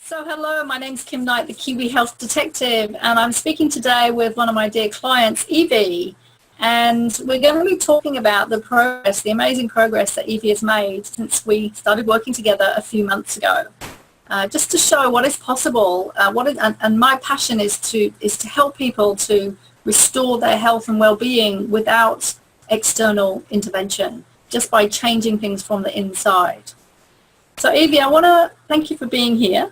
So hello, my name's Kim Knight, the Kiwi Health Detective, and I'm speaking today with one of my dear clients, Evie. And we're going to be talking about the progress, the amazing progress that Evie has made since we started working together a few months ago. Just to show what is possible, and my passion is to help people to restore their health and well-being without external intervention, just by changing things from the inside. So Evie, I want to thank you for being here.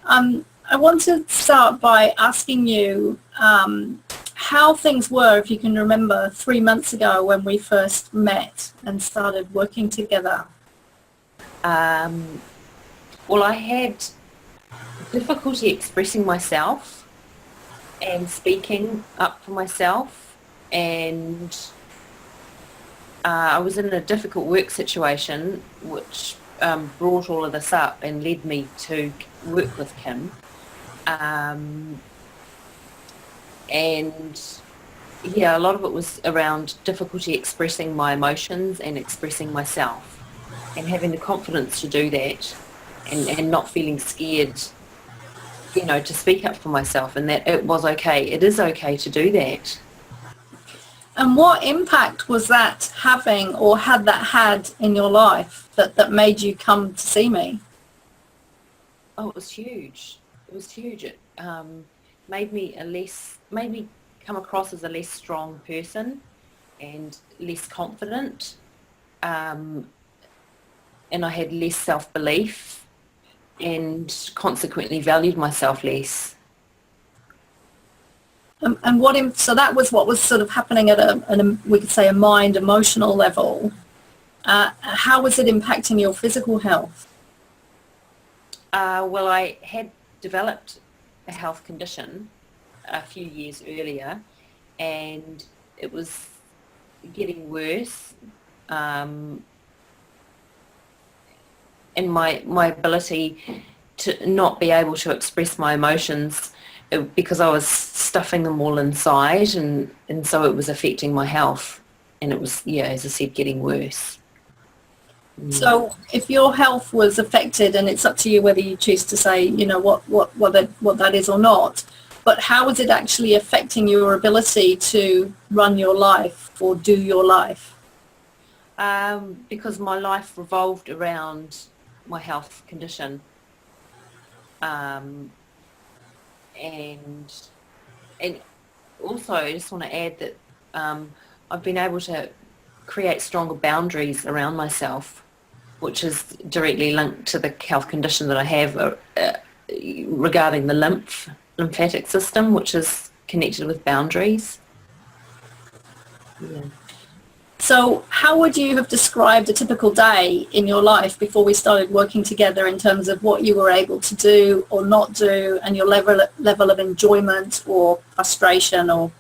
I want to start by asking you how things were, if you can remember, 3 months ago when we first met and started working together. Well, I had difficulty expressing myself and speaking up for myself, and I was in a difficult work situation which brought all of this up and led me to work with Kim. And yeah, a lot of it was around difficulty expressing my emotions and expressing myself, and having the confidence to do that, and not feeling scared, to speak up for myself, and that it was okay. It is okay to do that. And what impact was that having, or had that had in your life that made you come to see me? Oh, it was huge. It was huge. It made me come across as a less strong person and less confident. And I had less self-belief and consequently valued myself less. And so that was what was sort of happening at a we could say a mind, emotional level. How was it impacting your physical health? Well, I had developed a health condition a few years earlier, and it was getting worse. And my ability to not be able to express my emotions, because I was stuffing them all inside, and so it was affecting my health, and it was, as I said, getting worse. So if your health was affected, and it's up to you whether you choose to say, what that is or not, but how was it actually affecting your ability to run your life or do your life? Because my life revolved around my health condition. And also I just want to add that I've been able to create stronger boundaries around myself, which is directly linked to the health condition that I have regarding the lymphatic system, which is connected with boundaries. Yeah. So how would you have described a typical day in your life before we started working together, in terms of what you were able to do or not do, and your level of enjoyment or frustration, or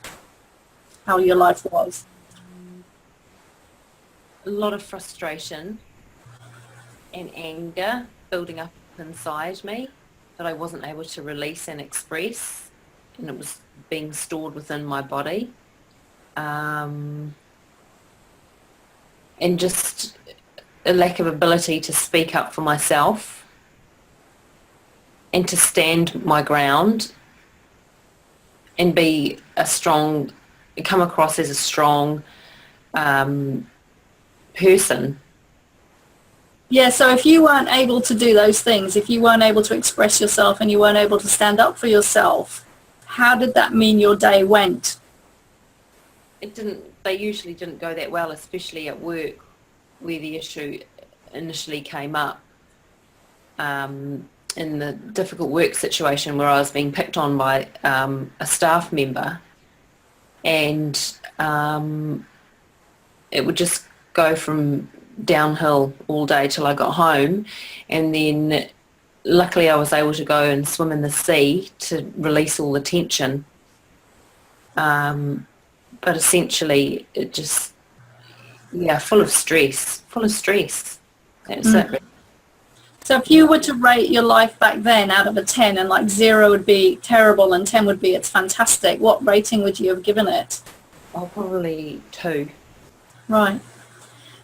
how your life was? A lot of frustration and anger building up inside me that I wasn't able to release and express, and it was being stored within my body. And just a lack of ability to speak up for myself and to stand my ground and come across as a strong person. Yeah, so if you weren't able to do those things, if you weren't able to express yourself and you weren't able to stand up for yourself, how did that mean your day went? They usually didn't go that well, especially at work, where the issue initially came up. In the difficult work situation where I was being picked on by a staff member, and it would just go from downhill all day till I got home, and then luckily I was able to go and swim in the sea to release all the tension. But essentially it just, full of stress. That's it. So if you were to rate your life back then out of a 10, and like 0 would be terrible and 10 would be it's fantastic, what rating would you have given it? Oh, probably 2. Right.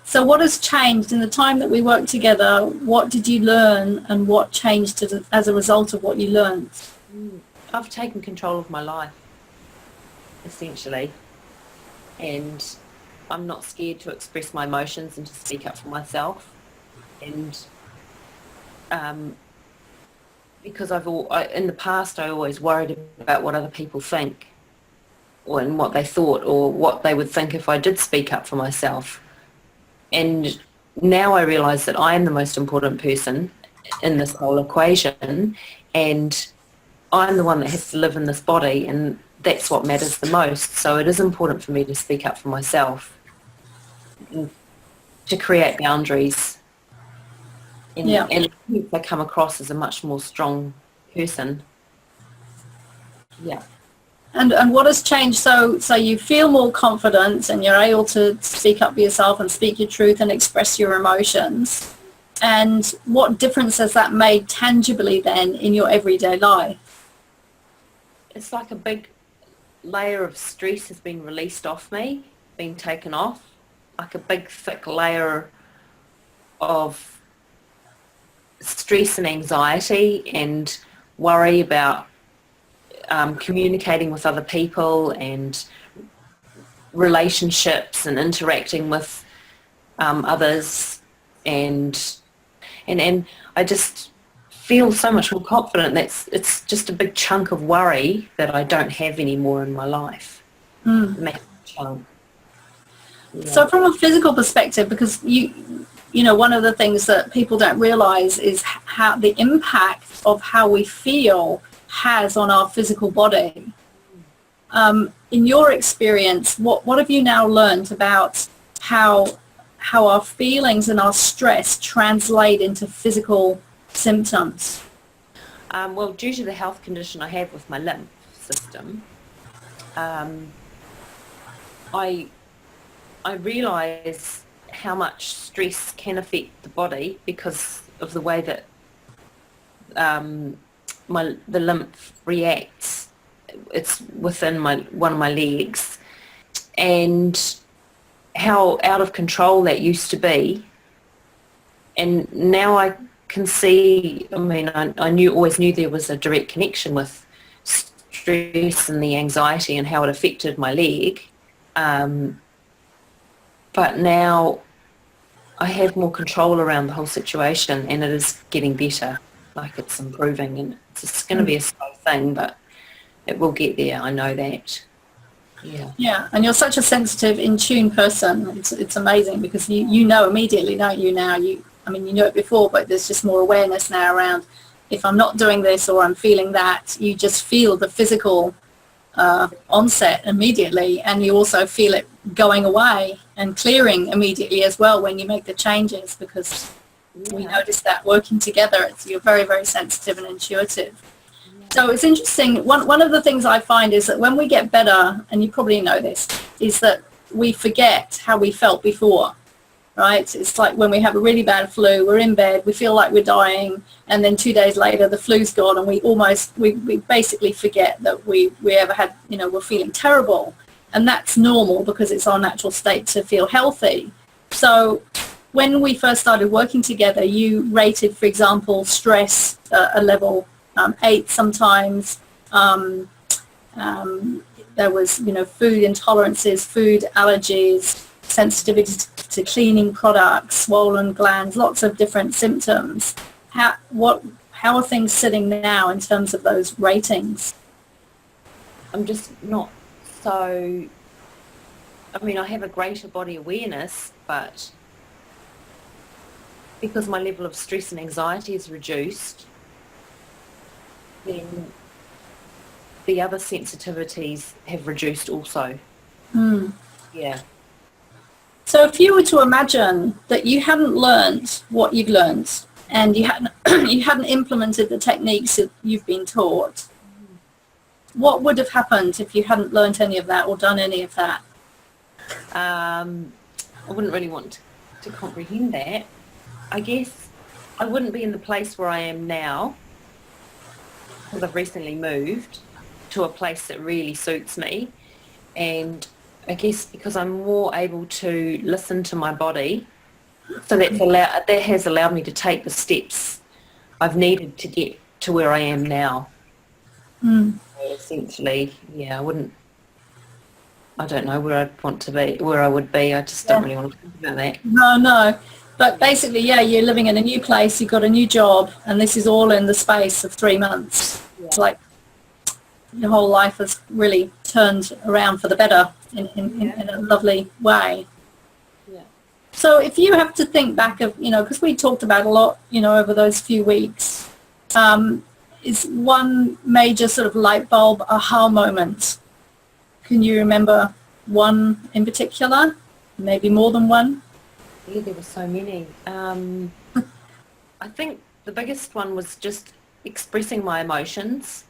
So what has changed in the time that we worked together? What did you learn and what changed as a result of what you learned? I've taken control of my life, essentially, and I'm not scared to express my emotions and to speak up for myself. And because in the past I always worried about what other people think, and what they thought, or what they would think if I did speak up for myself. And now I realise that I am the most important person in this whole equation, and I'm the one that has to live in this body, and that's what matters the most. So it is important for me to speak up for myself, and to create boundaries, and, Yeah. and I come across as a much more strong person. Yeah. And what has changed? So you feel more confident and you're able to speak up for yourself and speak your truth and express your emotions. And what difference has that made tangibly then in your everyday life? It's like a big layer of stress has been released off me, been taken off, like a big thick layer of stress and anxiety and worry about communicating with other people and relationships and interacting with others, and I just feel so much more confident. It's just a big chunk of worry that I don't have anymore in my life. Massive chunk. Yeah. So from a physical perspective, because you know, one of the things that people don't realize is how the impact of how we feel has on our physical body. In your experience, what have you now learned about how our feelings and our stress translate into physical symptoms? Well, due to the health condition I have with my lymph system, I realise how much stress can affect the body because of the way that the lymph reacts. It's within one of my legs, and how out of control that used to be. And now I can see, I mean, I always knew there was a direct connection with stress and the anxiety and how it affected my leg. But now I have more control around the whole situation, and it is getting better. Like, it's improving, and it's going to be a slow thing, but it will get there. I know that. Yeah. Yeah, and you're such a sensitive, in tune person. It's amazing because you know immediately, don't you? Now you know it before, but there's just more awareness now around. If I'm not doing this or I'm feeling that, you just feel the physical onset immediately, and you also feel it going away and clearing immediately as well when you make the changes, because we notice that working together, you're very, very sensitive and intuitive. So it's interesting. One of the things I find is that when we get better, and you probably know this, is that we forget how we felt before, right? It's like when we have a really bad flu, we're in bed, we feel like we're dying, and then 2 days later the flu's gone, and we basically forget that we ever had, we're feeling terrible. And that's normal because it's our natural state to feel healthy. So when we first started working together, you rated, for example, stress a level 8 sometimes. There was, food intolerances, food allergies, sensitivity to cleaning products, swollen glands, lots of different symptoms. How are things sitting now in terms of those ratings? I'm just not so... I have a greater body awareness, but because my level of stress and anxiety is reduced, then the other sensitivities have reduced also. Yeah. So if you were to imagine that you hadn't learned what you've learned, and you hadn't implemented the techniques that you've been taught, what would have happened if you hadn't learned any of that or done any of that? I wouldn't really want to comprehend that. I guess I wouldn't be in the place where I am now, because I've recently moved to a place that really suits me, and I guess because I'm more able to listen to my body So that has allowed me to take the steps I've needed to get to where I am now. Mm. So essentially, yeah, I don't know where I'd want to be, where I would be. I just don't really want to think about that. No. But basically, yeah, you're living in a new place, you've got a new job, and this is all in the space of 3 months. Yeah. It's like your whole life has really turned around for the better in a lovely way. Yeah. So if you have to think back of, because we talked about a lot, over those few weeks, is one major sort of light bulb aha moment. Can you remember one in particular? Maybe more than one? Yeah, there were so many. I think the biggest one was just expressing my emotions,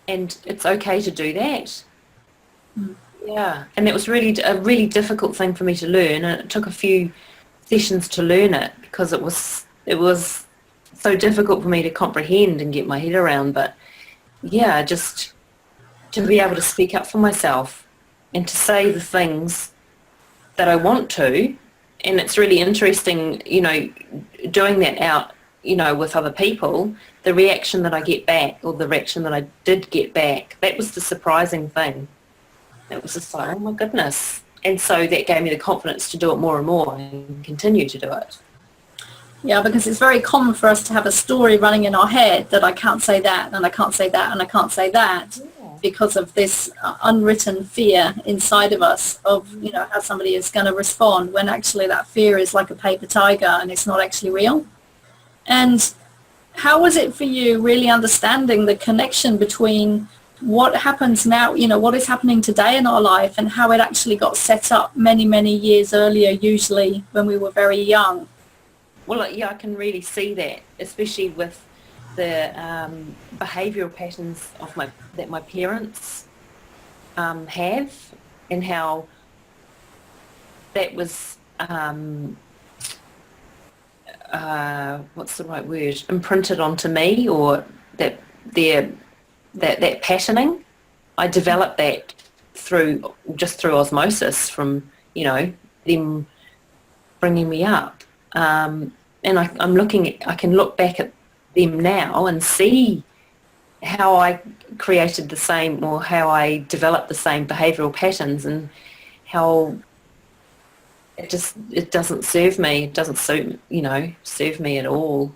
and it's okay to do that. Mm. Yeah, and it was really a really difficult thing for me to learn, and it took a few sessions to learn it because it was so difficult for me to comprehend and get my head around. But yeah, just to be able to speak up for myself and to say the things that I want to. And it's really interesting, doing that out, with other people, the reaction that I get back, or the reaction that I did get back, that was the surprising thing. It was just like, oh my goodness. And so that gave me the confidence to do it more and more and continue to do it. Yeah, because it's very common for us to have a story running in our head that I can't say that, and I can't say that, and I can't say that, because of this unwritten fear inside of us of, how somebody is going to respond, when actually that fear is like a paper tiger and it's not actually real. And how was it for you really understanding the connection between what happens now, what is happening today in our life, and how it actually got set up many, many years earlier, usually when we were very young? Well, yeah, I can really see that, especially with the behavioural patterns that my parents have, and how that was what's the right word, imprinted onto me, or that patterning. I developed that through osmosis from them bringing me up, and I can look back at them now and see how I created the same, or how I developed the same behavioural patterns, and how it doesn't serve me. It doesn't serve me at all.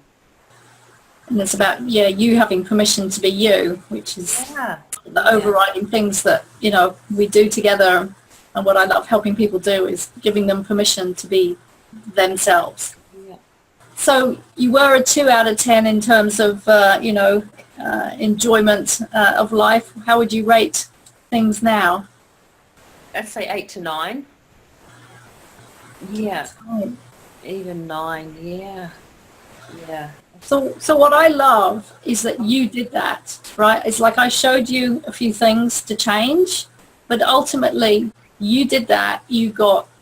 And it's about, you having permission to be you, which is the overriding things that, we do together. And what I love helping people do is giving them permission to be themselves. Yeah. So you were a 2 out of 10 in terms of, enjoyment of life. How would you rate things now? I'd say 8 to 9. Yeah. Right. Even 9. Yeah. Yeah. So what I love is that you did that, right? It's like I showed you a few things to change, but ultimately you did that. You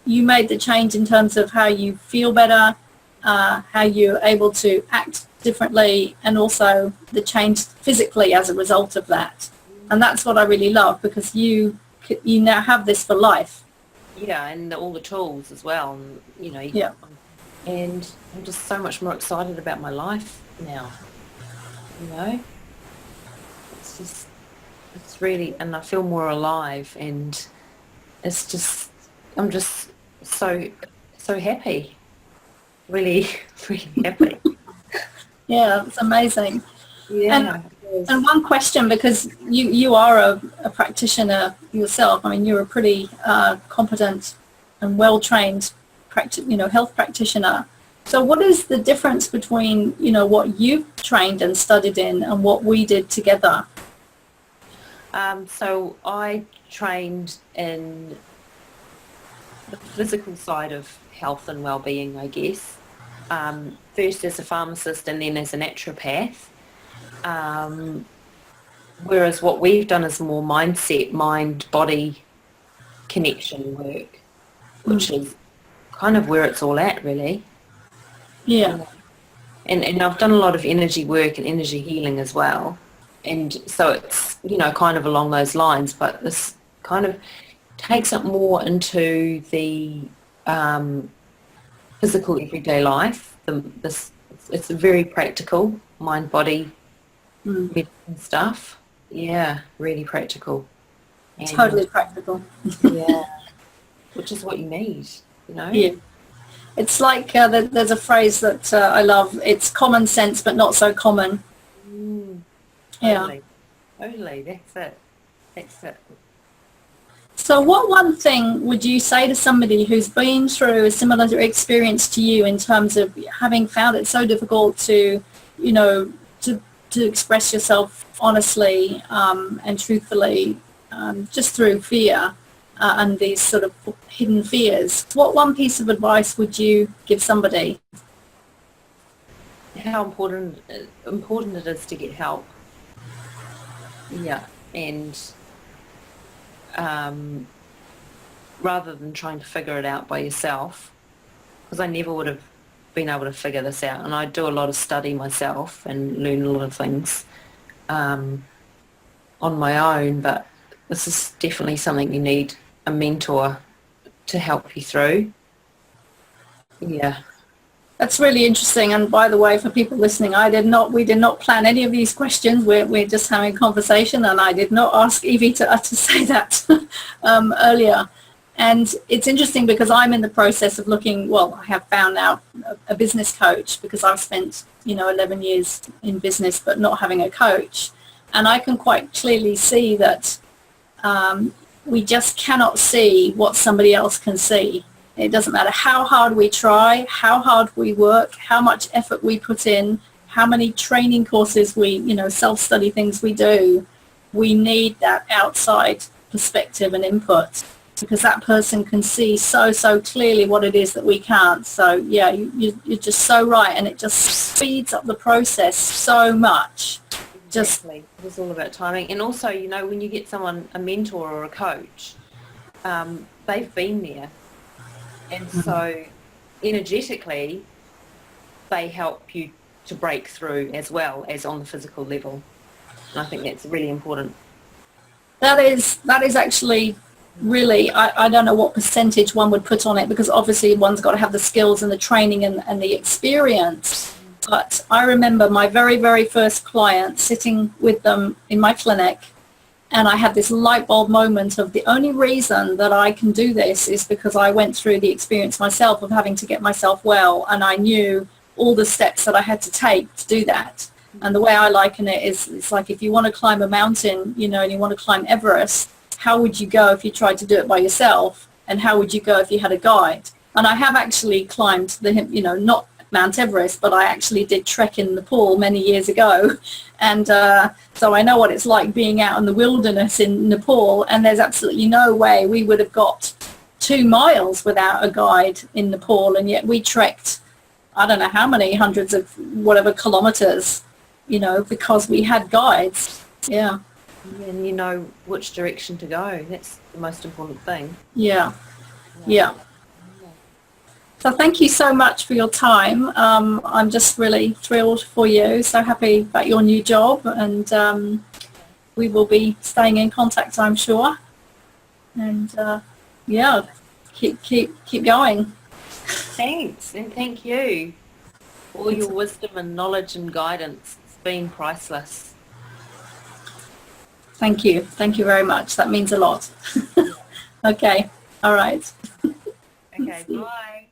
made the change in terms of how you feel better, how you're able to act differently, and also the change physically as a result of that. And that's what I really love, because you now have this for life. Yeah, and all the tools as well. And, Yeah. And I'm just so much more excited about my life now. It's really, and I feel more alive, and I'm just so happy. Really, really happy. Yeah, it's amazing. Yeah. And one question, because you are a practitioner yourself. I mean, you're a pretty competent and well-trained health practitioner. So what is the difference between, what you've trained and studied in and what we did together? So I trained in the physical side of health and well-being, I guess. First as a pharmacist and then as a naturopath. Whereas what we've done is more mindset, mind-body connection work, which is kind of where it's all at, really. Yeah. And I've done a lot of energy work and energy healing as well. And so it's, kind of along those lines, but this kind of takes it more into the physical everyday life. It's very practical, mind, body, medicine stuff. Yeah, really practical. And, Totally practical. yeah, which is what you need, you know? Yeah. It's like there's a phrase that I love. It's common sense, but not so common. Totally. Totally. That's it. So what one thing would you say to somebody who's been through a similar experience to you in terms of having found it so difficult to, you know, to express yourself honestly and truthfully just through fear and these sort of hidden fears? What one piece of advice would you give somebody? How important it is to get help. Yeah, and rather than trying to figure it out by yourself, because I never would have been able to figure this out, and I do a lot of study myself and learn a lot of things on my own, but this is definitely something you need a mentor to help you through. Yeah. That's really interesting. And by the way, for people listening, we did not plan any of these questions. We're just having a conversation, and I did not ask Evie to say that earlier. And it's interesting because I'm in the process of I have found now a business coach, because I've spent, 11 years in business, but not having a coach. And I can quite clearly see that we just cannot see what somebody else can see. It doesn't matter how hard we try, how hard we work, how much effort we put in, how many training courses self-study things we do. We need that outside perspective and input, because that person can see so clearly what it is that we can't. So yeah, you're just so right, and it just speeds up the process so much. Exactly. It was all about timing. And also, when you get someone, a mentor or a coach, they've been there. And so energetically, they help you to break through as well as on the physical level. And I think that's really important. That is actually really, I don't know what percentage one would put on it, because obviously one's got to have the skills and the training and the experience. But I remember my very, very first client sitting with them in my clinic, and I had this light bulb moment of the only reason that I can do this is because I went through the experience myself of having to get myself well, and I knew all the steps that I had to take to do that. And the way I liken it is, it's like if you want to climb a mountain, and you want to climb Everest, how would you go if you tried to do it by yourself? And how would you go if you had a guide? And I have actually climbed not Mount Everest, but I actually did trek in Nepal many years ago. And so I know what it's like being out in the wilderness in Nepal, and there's absolutely no way we would have got 2 miles without a guide in Nepal, and yet we trekked, I don't know how many hundreds of whatever kilometers, because we had guides. Yeah. And you know which direction to go. That's the most important thing. Yeah. So thank you so much for your time. I'm just really thrilled for you. So happy about your new job, and we will be staying in contact, I'm sure. And keep going. Thanks, and thank you for all your wisdom and knowledge and guidance. It's been priceless. Thank you very much. That means a lot. Okay. All right. Okay. Bye.